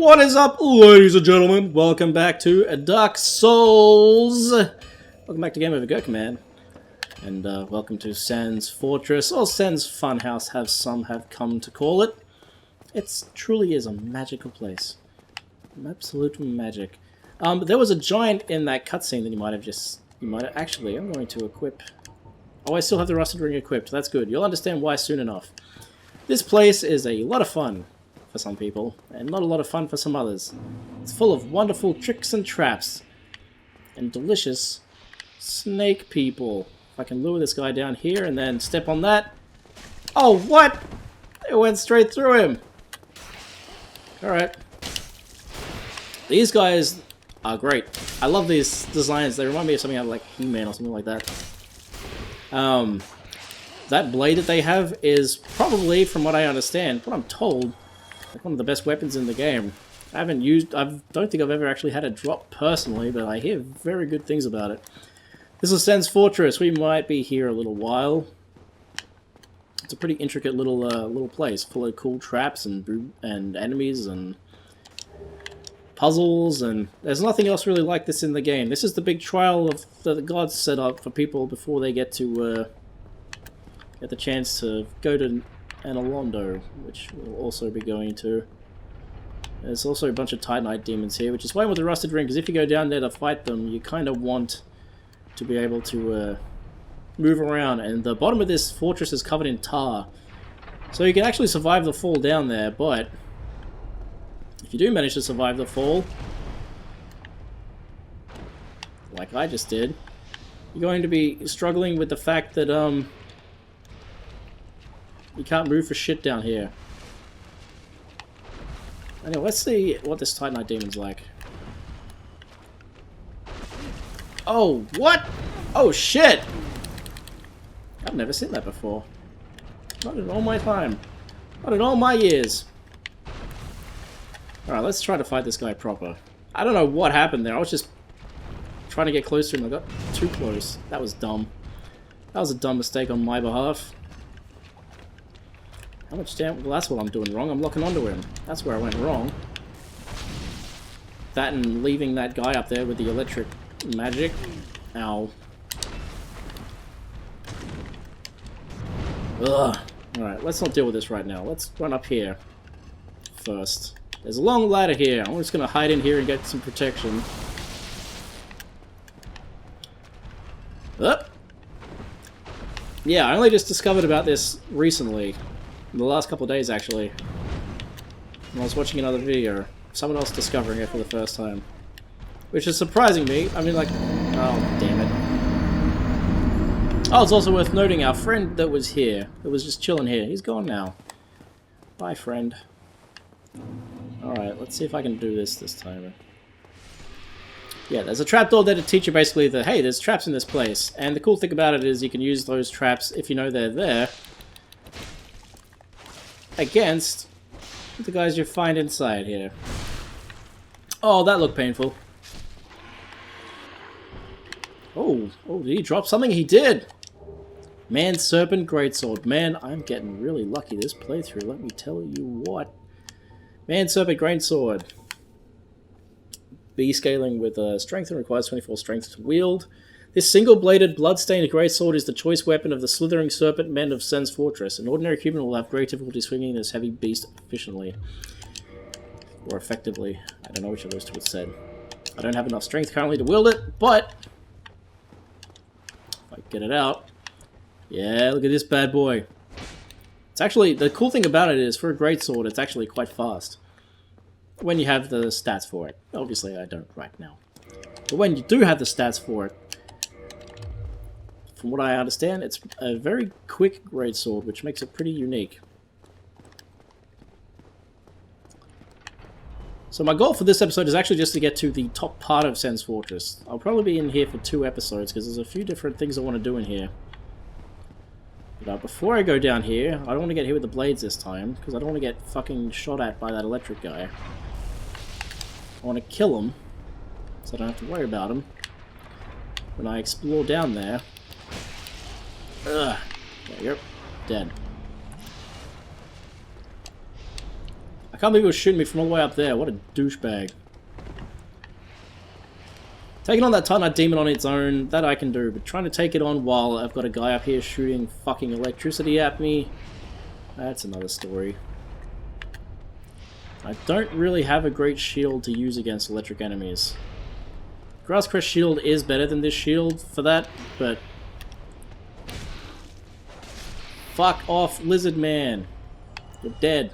What is up, ladies and gentlemen? Welcome back to Dark Souls. Welcome back to Game Over Go Command. And welcome to Sens Fortress, or Sens Funhouse, as some have come to call it. It truly is a magical place. Absolute magic. There was a giant in that cutscene that you might have actually, I'm going to equip. Oh, I still have the rusted ring equipped. That's good. You'll understand why soon enough. This place is a lot of fun for some people, and not a lot of fun for some others. It's full of wonderful tricks and traps, and delicious snake people. If I can lure this guy down here and then step on that. Oh, what? It went straight through him. Alright. These guys are great. I love these designs. They remind me of something out of like He-Man or something like that. That blade that they have is probably, from what I understand, what I'm told, like one of the best weapons in the game. I don't think I've ever actually had it drop personally, but I hear very good things about it. This is Sens Fortress. We might be here a little while. It's a pretty intricate little place, full of cool traps and enemies and puzzles, and there's nothing else really like this in the game. This is the big trial of the gods set up for people before they get to get the chance to go to Analondo, which we'll also be going to. There's also a bunch of Titanite demons here, which is why with the rusted ring, because if you go down there to fight them, you kind of want to be able to move around, and the bottom of this fortress is covered in tar. So you can actually survive the fall down there, but if you do manage to survive the fall, like I just did, you're going to be struggling with the fact that you can't move for shit down here. Anyway, let's see what this Titanite demon's like. Oh, what? Oh, shit! I've never seen that before. Not in all my time. Not in all my years. Alright, let's try to fight this guy proper. I don't know what happened there. I was just trying to get close to him. I got too close. That was dumb. That was a dumb mistake on my behalf. How much damage? Well, that's what I'm doing wrong. I'm locking onto him. That's where I went wrong. That and leaving that guy up there with the electric magic. Ow. Ugh. Alright, let's not deal with this right now. Let's run up here first. There's a long ladder here. I'm just going to hide in here and get some protection. Up. Yeah, I only just discovered about this recently. In the last couple of days, actually. When I was watching another video. Someone else discovering it for the first time. Which is surprising me. I mean, like... Oh, damn it. Oh, it's also worth noting our friend that was here. That was just chilling here. He's gone now. Bye, friend. Alright, let's see if I can do this time. Yeah, there's a trapdoor there to teach you basically that, hey, there's traps in this place. And the cool thing about it is you can use those traps, if you know they're there, against the guys you find inside here. Oh, that looked painful. Oh, did he drop something? He did! Man, Serpent, Greatsword. Man, I'm getting really lucky this playthrough, let me tell you what. Man, Serpent, Greatsword. B scaling with strength and requires 24 strength to wield. This single-bladed, blood-stained greatsword is the choice weapon of the slithering serpent men of Sens Fortress. An ordinary human will have great difficulty swinging this heavy beast efficiently. Or effectively. I don't know which of those two it said. I don't have enough strength currently to wield it, but if I get it out... Yeah, look at this bad boy. It's actually... The cool thing about it is, for a greatsword, it's actually quite fast. When you have the stats for it. Obviously, I don't right now. But when you do have the stats for it, from what I understand, it's a very quick greatsword, which makes it pretty unique. So my goal for this episode is actually just to get to the top part of Sens Fortress. I'll probably be in here for 2 episodes, because there's a few different things I want to do in here. But before I go down here, I don't want to get hit with the blades this time, because I don't want to get fucking shot at by that electric guy. I want to kill him, so I don't have to worry about him when I explore down there. Ugh. There you go. Dead. I can't believe he was shooting me from all the way up there. What a douchebag. Taking on that Titanite Demon on its own, that I can do, but trying to take it on while I've got a guy up here shooting fucking electricity at me, that's another story. I don't really have a great shield to use against electric enemies. Grasscrest shield is better than this shield for that, but... Fuck off, Lizard Man. You're dead.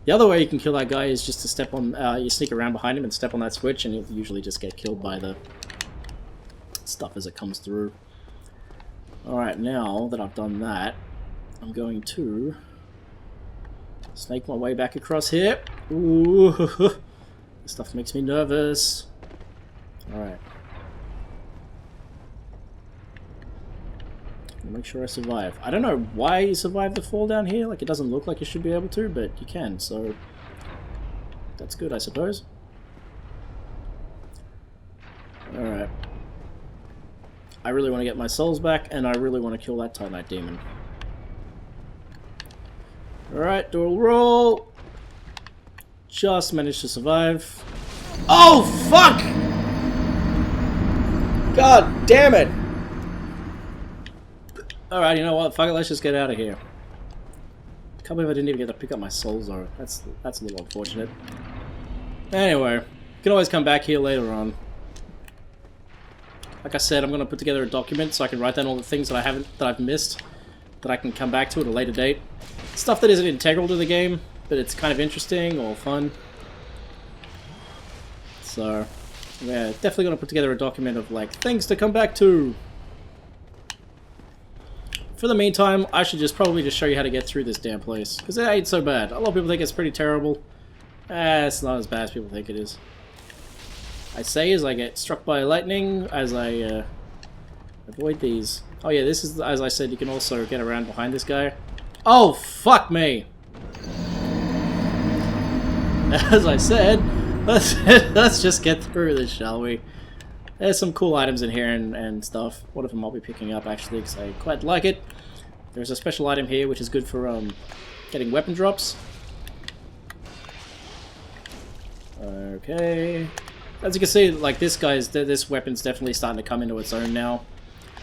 The other way you can kill that guy is just to step on, you sneak around behind him and step on that switch, and you'll usually just get killed by the stuff as it comes through. Alright, now that I've done that, I'm going to snake my way back across here. Ooh, this stuff makes me nervous. Alright. Make sure I survive. I don't know why you survive the fall down here. Like, it doesn't look like you should be able to, but you can, so that's good, I suppose. Alright. I really want to get my souls back, and I really want to kill that Titanite Demon. Alright, dual roll. Just managed to survive. Oh, fuck! God damn it! Alright, you know what? Fuck it, let's just get out of here. Can't believe I didn't even get to pick up my souls though. That's a little unfortunate. Anyway, you can always come back here later on. Like I said, I'm gonna put together a document so I can write down all the things that I've missed, that I can come back to at a later date. Stuff that isn't integral to the game, but it's kind of interesting or fun. So, yeah, definitely gonna put together a document of like things to come back to. For the meantime, I should probably just show you how to get through this damn place, because it ain't so bad. A lot of people think it's pretty terrible. It's not as bad as people think it is. I say as I get struck by lightning, as I avoid these. Oh yeah, this is, as I said, you can also get around behind this guy. Oh, fuck me! As I said, let's just get through this, shall we? There's some cool items in here and stuff. One of them I'll be picking up, actually, because I quite like it. There's a special item here, which is good for getting weapon drops. Okay. As you can see, like, this weapon's definitely starting to come into its own now.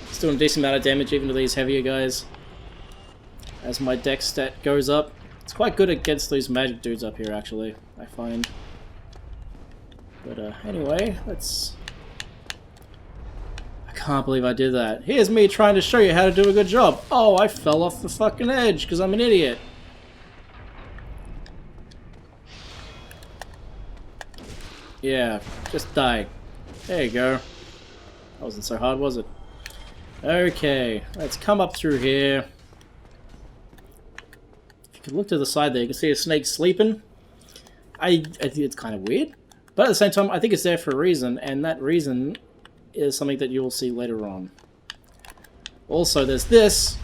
It's doing a decent amount of damage even to these heavier guys. As my dex stat goes up. It's quite good against these magic dudes up here, actually, I find. But anyway, let's... Can't believe I did that. Here's me trying to show you how to do a good job. Oh, I fell off the fucking edge because I'm an idiot. Yeah, just die. There you go. That wasn't so hard, was it? Okay, let's come up through here. If you can look to the side there, you can see a snake sleeping. I think it's kind of weird. But at the same time, I think it's there for a reason, and that reason is something that you will see later on. Also, there's this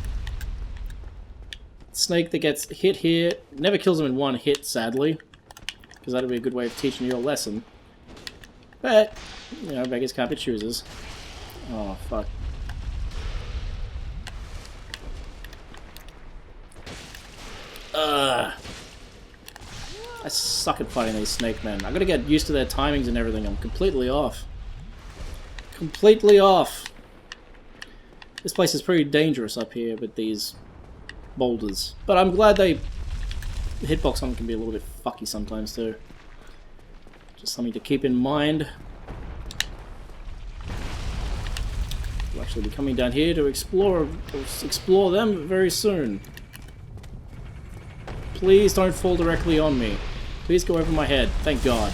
snake that gets hit here. Never kills him in one hit, sadly, because that would be a good way of teaching you a lesson. But, you know, beggars can't be choosers. Oh, fuck. I suck at fighting these snake men. I gotta get used to their timings and everything. I'm completely off. Completely off. This place is pretty dangerous up here with these boulders. But I'm glad the hitbox on them can be a little bit fucky sometimes too. Just something to keep in mind. We'll actually be coming down here to explore them very soon. Please don't fall directly on me. Please go over my head. Thank God.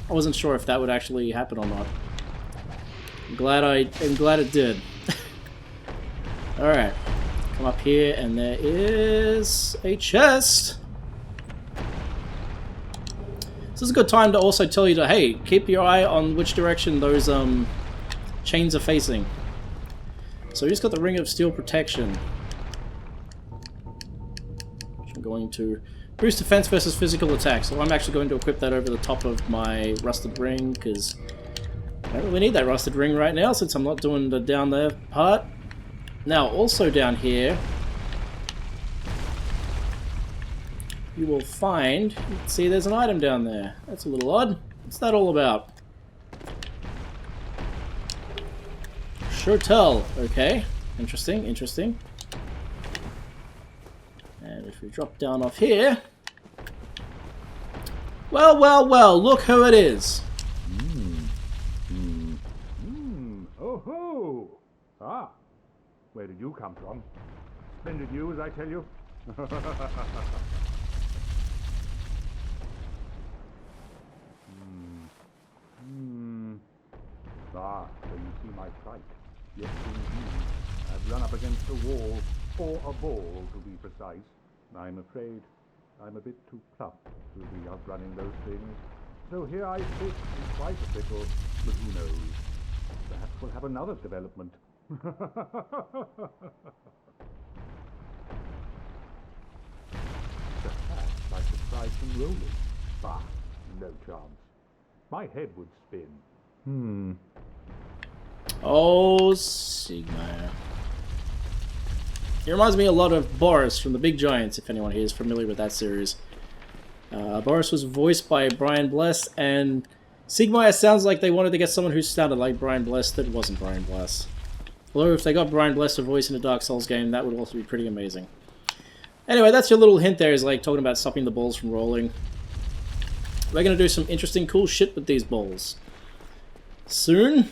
I wasn't sure if that would actually happen or not. I'm glad it did. Alright. Come up here and there is a chest. This is a good time to also tell you to, hey, keep your eye on which direction those chains are facing. So we just got the Ring of Steel Protection. Which I'm going to boost defense versus physical attack. So I'm actually going to equip that over the top of my Rusted Ring, because I don't really need that Rusted Ring right now since I'm not doing the down there part. Now, also down here, you will find... See, there's an item down there. That's a little odd. What's that all about? Sure tell. Okay. Interesting, interesting. And if we drop down off here... Well, well, well, look who it is. Oh ho! Ah, where did you come from? Splendid news, I tell you. Ah, so you see my plight. Yes, indeed. I've run up against a wall, or a ball to be precise. I'm afraid I'm a bit too plump to be outrunning those things. So here I sit in quite a pickle, but who knows? Perhaps we'll have another development. Perhaps I could try some rolling. Bah, no chance. My head would spin. Oh, Sigma. He reminds me a lot of Boris from The Big Giants, if anyone here is familiar with that series. Boris was voiced by Brian Bless, and Sigma sounds like they wanted to get someone who sounded like Brian Bless that wasn't Brian Bless. Although if they got Brian Bless to voice in a Dark Souls game, that would also be pretty amazing. Anyway, that's your little hint there, is like talking about stopping the balls from rolling. We're going to do some interesting, cool shit with these balls soon.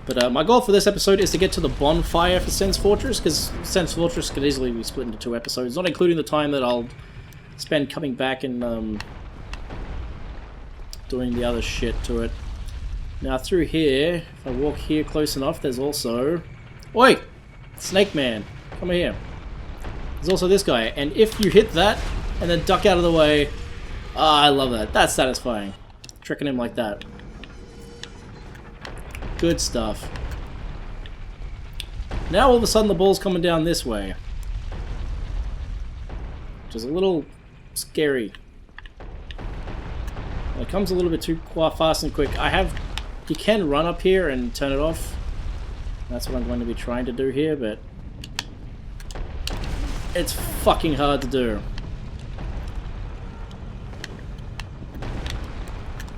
But my goal for this episode is to get to the bonfire for Sens Fortress, because Sens Fortress could easily be split into 2 episodes, not including the time that I'll spend coming back and doing the other shit to it. Now through here, if I walk here close enough, there's also... Oi! Snake Man, come here. There's also this guy, and if you hit that and then duck out of the way... Ah, I love that. That's satisfying. Tricking him like that. Good stuff. Now all of a sudden the ball's coming down this way. Which is a little scary. It comes a little bit too fast and quick. You can run up here and turn it off. That's what I'm going to be trying to do here, but it's fucking hard to do.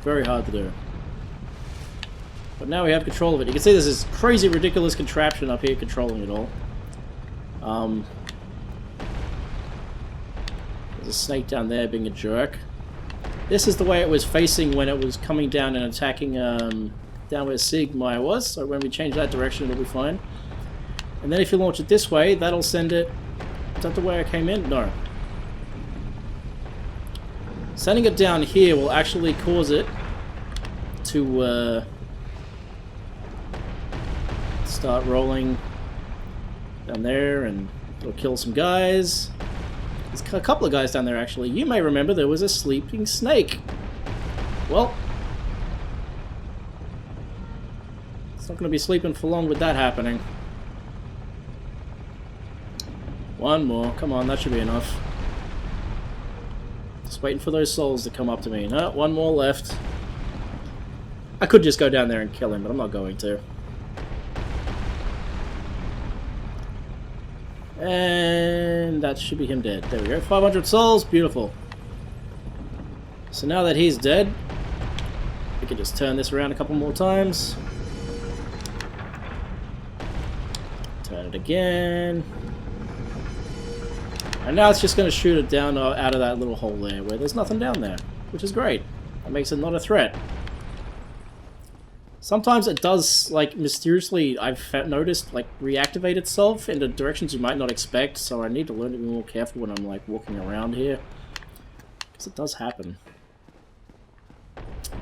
Very hard to do. But now we have control of it. You can see there's this crazy, ridiculous contraption up here controlling it all. There's a snake down there being a jerk. This is the way it was facing when it was coming down and attacking down where Sigma was. So when we change that direction, it'll be fine. And then if you launch it this way, that'll send it... Is that the way I came in? No. Sending it down here will actually cause it to start rolling down there, and it'll kill some guys. There's a couple of guys down there, actually. You may remember there was a sleeping snake. Well, it's not going to be sleeping for long with that happening. One more. Come on, that should be enough. Just waiting for those souls to come up to me. No, one more left. I could just go down there and kill him, but I'm not going to. And that should be him dead. There we go. 500 souls. Beautiful. So now that he's dead, we can just turn this around a couple more times. Turn it again. And now it's just going to shoot it down out of that little hole there where there's nothing down there, which is great. That makes it not a threat. Sometimes it does, like, mysteriously, I've noticed, like, reactivate itself into directions you might not expect, so I need to learn to be more careful when I'm, like, walking around here. Because it does happen.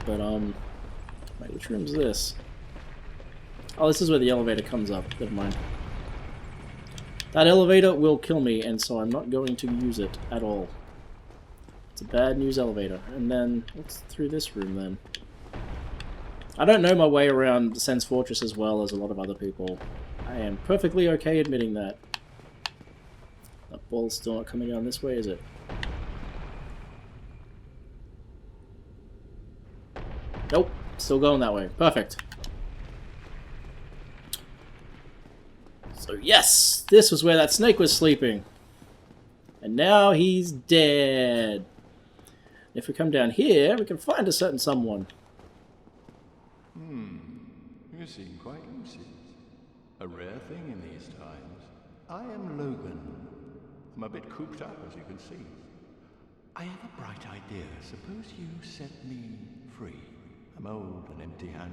But, wait, which room's this? Oh, this is where the elevator comes up. Never mind. That elevator will kill me, and so I'm not going to use it at all. It's a bad news elevator. And then, what's through this room, then? I don't know my way around the Sens Fortress as well as a lot of other people. I am perfectly okay admitting that. That ball's still not coming down this way, is it? Nope, still going that way. Perfect. So yes, this was where that snake was sleeping. And now he's dead. If we come down here, we can find a certain someone. You seem quite lucid. A rare thing in these times. I am Logan. I'm a bit cooped up, as you can see. I have a bright idea. Suppose you set me free. I'm old and empty-handed,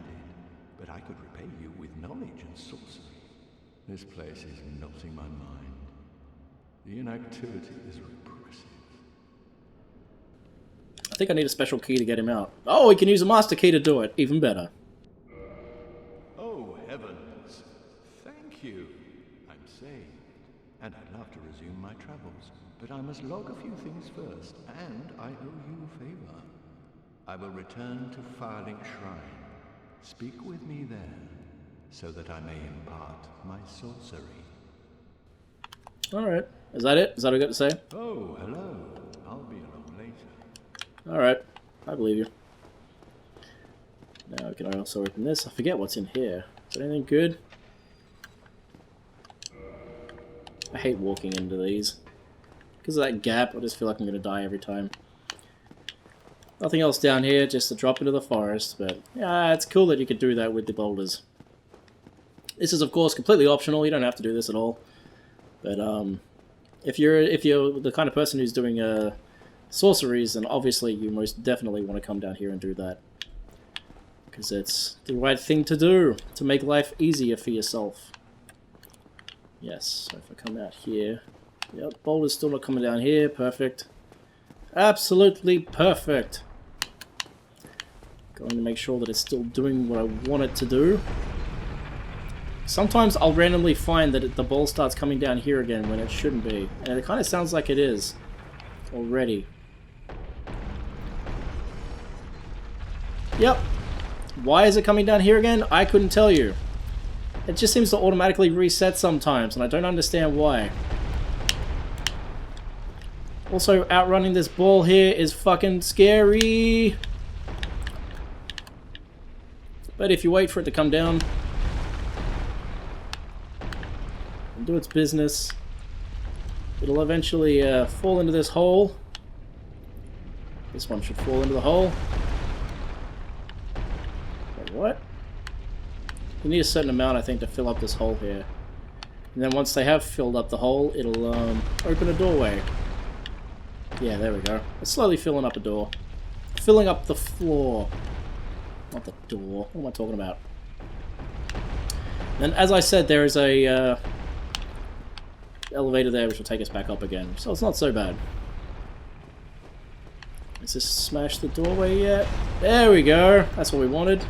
but I could repay you with knowledge and sorcery. This place is melting my mind. The inactivity is repressive. I think I need a special key to get him out. Oh, we can use a master key to do it. Even better. Oh, heavens. Thank you. I'm saved, and I'd love to resume my travels, but I must log a few things first, and I owe you a favor. I will return to Firelink Shrine. Speak with me there, so that I may impart my sorcery. Alright. Is that it? Is that what I got to say? Oh, hello. I'll be along later. Alright. I believe you. Now can I also open this? I forget what's in here. Is there anything good? I hate walking into these. Because of that gap, I just feel like I'm going to die every time. Nothing else down here, just a drop into the forest, but yeah, it's cool that you could do that with the boulders. This is of course completely optional, you don't have to do this at all. But if you're the kind of person who's doing sorceries, then obviously you most definitely want to come down here and do that. Because it's the right thing to do, to make life easier for yourself. Yes, so if I come out here... Yep, boulder's still not coming down here, perfect. Absolutely perfect. Going to make sure that it's still doing what I want it to do. Sometimes I'll randomly find that the ball starts coming down here again when it shouldn't be. And it kind of sounds like it is already. Yep. Why is it coming down here again? I couldn't tell you. It just seems to automatically reset sometimes, and I don't understand why. Also, outrunning this ball here is fucking scary. But if you wait for it to come down and do its business, it'll eventually fall into this hole. This one should fall into the hole. Wait, what? You need a certain amount, I think, to fill up this hole here. And then once they have filled up the hole, it'll open a doorway. Yeah, there we go. It's slowly filling up a door. Filling up the floor. Not the door. What am I talking about? And as I said, there is a elevator there which will take us back up again. So it's not so bad. Let's just smash the doorway yet. There we go. That's what we wanted.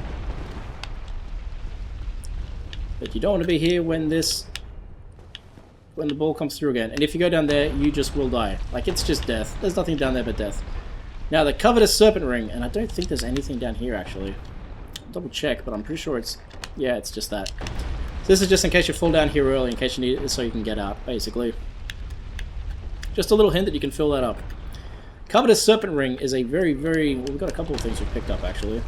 But you don't want to be here when the ball comes through again. And if you go down there, you just will die. Like, it's just death. There's nothing down there but death. Now, the covetous serpent ring, and I don't think there's anything down here, actually. I'll double check, but I'm pretty sure it's... Yeah, it's just that. So this is just in case you fall down here early, in case you need it so you can get out, basically. Just a little hint that you can fill that up. Covetous serpent ring is a very, very... Well, we've got a couple of things we've picked up, actually.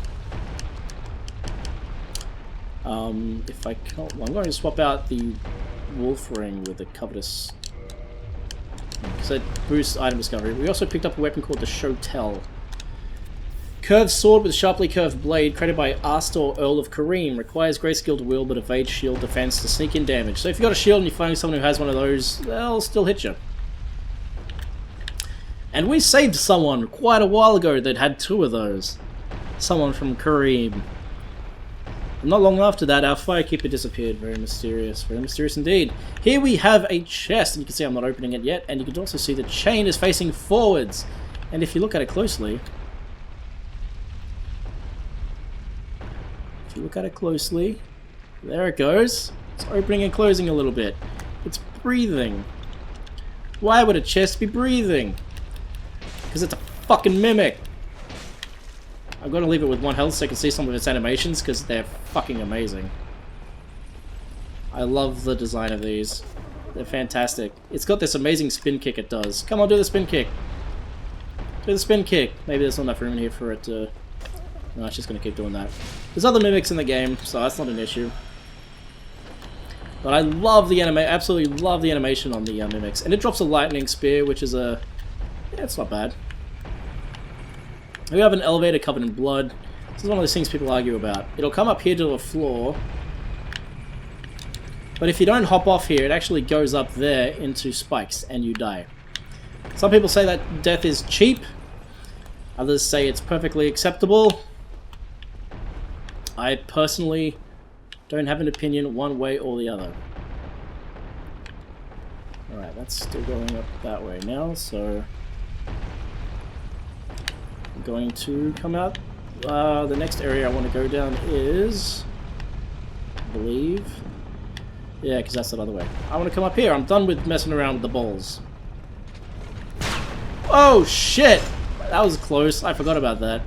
If I can't... Well, I'm going to swap out the wolf ring with the covetous, because that boosts item discovery. We also picked up a weapon called the Shotel. Curved sword with sharply curved blade, created by Astor, Earl of Kareem. Requires great skill to wield, but evades shield defense to sneak in damage. So if you've got a shield and you find someone who has one of those, they'll still hit you. And we saved someone quite a while ago that had two of those. Someone from Kareem. Not long after that, our firekeeper disappeared. Very mysterious indeed. Here we have a chest, and you can see I'm not opening it yet, and you can also see the chain is facing forwards. And if you look at it closely, there it goes. It's opening and closing a little bit. It's breathing. Why would a chest be breathing? Because it's a fucking mimic. I'm going to leave it with 1 health so you can see some of its animations, because they're fucking amazing. I love the design of these. They're fantastic. It's got this amazing spin kick it does. Come on, do the spin kick. Do the spin kick. Maybe there's not enough room in here for it to... No, it's just going to keep doing that. There's other mimics in the game, so that's not an issue. But I love the absolutely love the animation on the mimics. And it drops a lightning spear, which is a... yeah, it's not bad. We have an elevator covered in blood. This is one of those things people argue about. It'll come up here to the floor. But if you don't hop off here, it actually goes up there into spikes and you die. Some people say that death is cheap. Others say it's perfectly acceptable. I personally don't have an opinion one way or the other. Alright, that's still going up that way now, so... I'm going to come out. The next area I want to go down is... I believe... yeah, because that's the other way. I want to come up here. I'm done with messing around with the balls. Oh, shit! That was close. I forgot about that.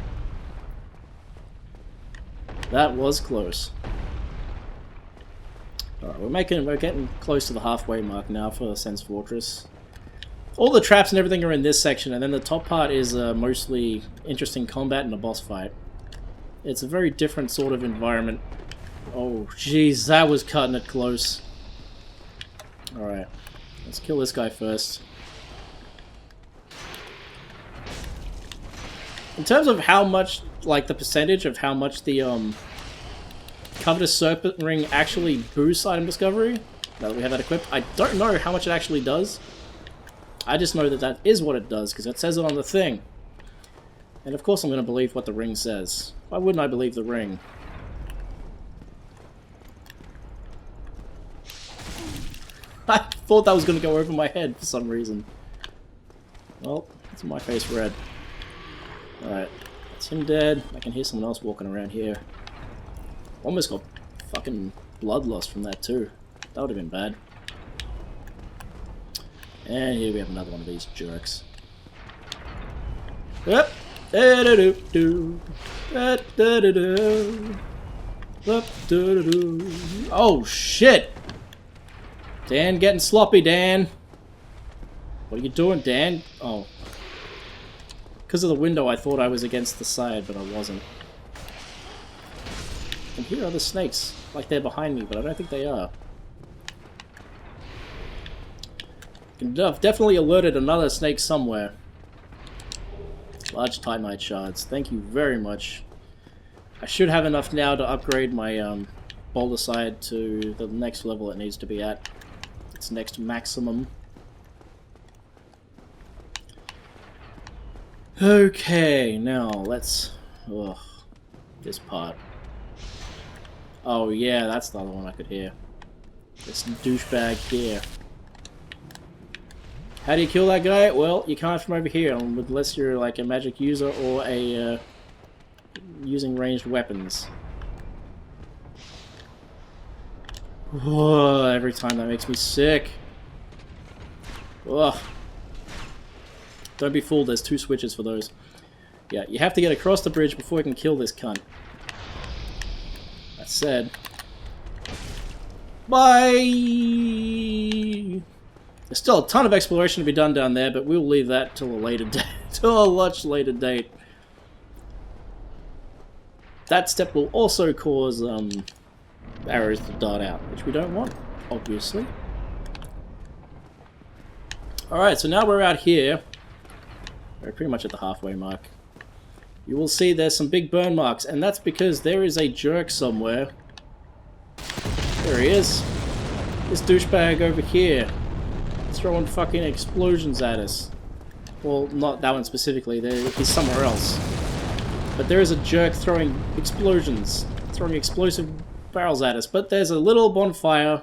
That was close. Alright, we're getting close to the halfway mark now for Sens Fortress. All the traps and everything are in this section, and then the top part is mostly interesting combat and a boss fight. It's a very different sort of environment. Oh, jeez, that was cutting it close. Alright, let's kill this guy first. In terms of how much, like the percentage of how much the Covetous Serpent Ring actually boosts item discovery, now that we have that equipped, I don't know how much it actually does. I just know that that is what it does, because it says it on the thing. And of course I'm going to believe what the ring says. Why wouldn't I believe the ring? I thought that was going to go over my head for some reason. Well, it's my face red. Alright, that's him dead. I can hear someone else walking around here. Almost got fucking blood loss from that too. That would have been bad. And here we have another one of these jerks. Yep. Oh shit! Dan, getting sloppy, Dan. What are you doing, Dan? Oh. Because of the window, I thought I was against the side, but I wasn't. And here are the snakes. Like they're behind me, but I don't think they are. I've definitely alerted another snake somewhere. Large Titanite shards. Thank you very much. I should have enough now to upgrade my boulder side to the next level it needs to be at. Its next maximum. Okay, now let's... ugh, this part. Oh yeah, that's the other one I could hear. This douchebag here. How do you kill that guy? Well, you can't from over here, unless you're like a magic user or a using ranged weapons. Whoa, every time that makes me sick. Ugh. Don't be fooled, there's two switches for those. Yeah, you have to get across the bridge before you can kill this cunt. That said... bye! There's still a ton of exploration to be done down there, but we'll leave that till a later date. Till a much later date. That step will also cause arrows to dart out, which we don't want, obviously. Alright, so now we're out here. We're pretty much at the halfway mark. You will see there's some big burn marks, and that's because there is a jerk somewhere. There he is. This douchebag over here. Throwing fucking explosions at us. Well, not that one specifically, he's somewhere else. But there is a jerk throwing explosions. Throwing explosive barrels at us. But there's a little bonfire.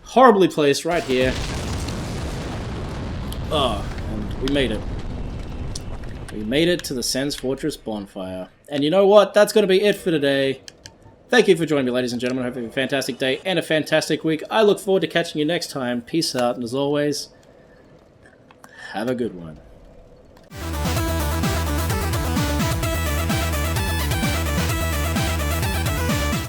Horribly placed right here. Oh, and we made it. We made it to the Sens Fortress bonfire. And you know what? That's going to be it for today. Thank you for joining me, ladies and gentlemen. I hope you have a fantastic day and a fantastic week. I look forward to catching you next time. Peace out, and as always, have a good one.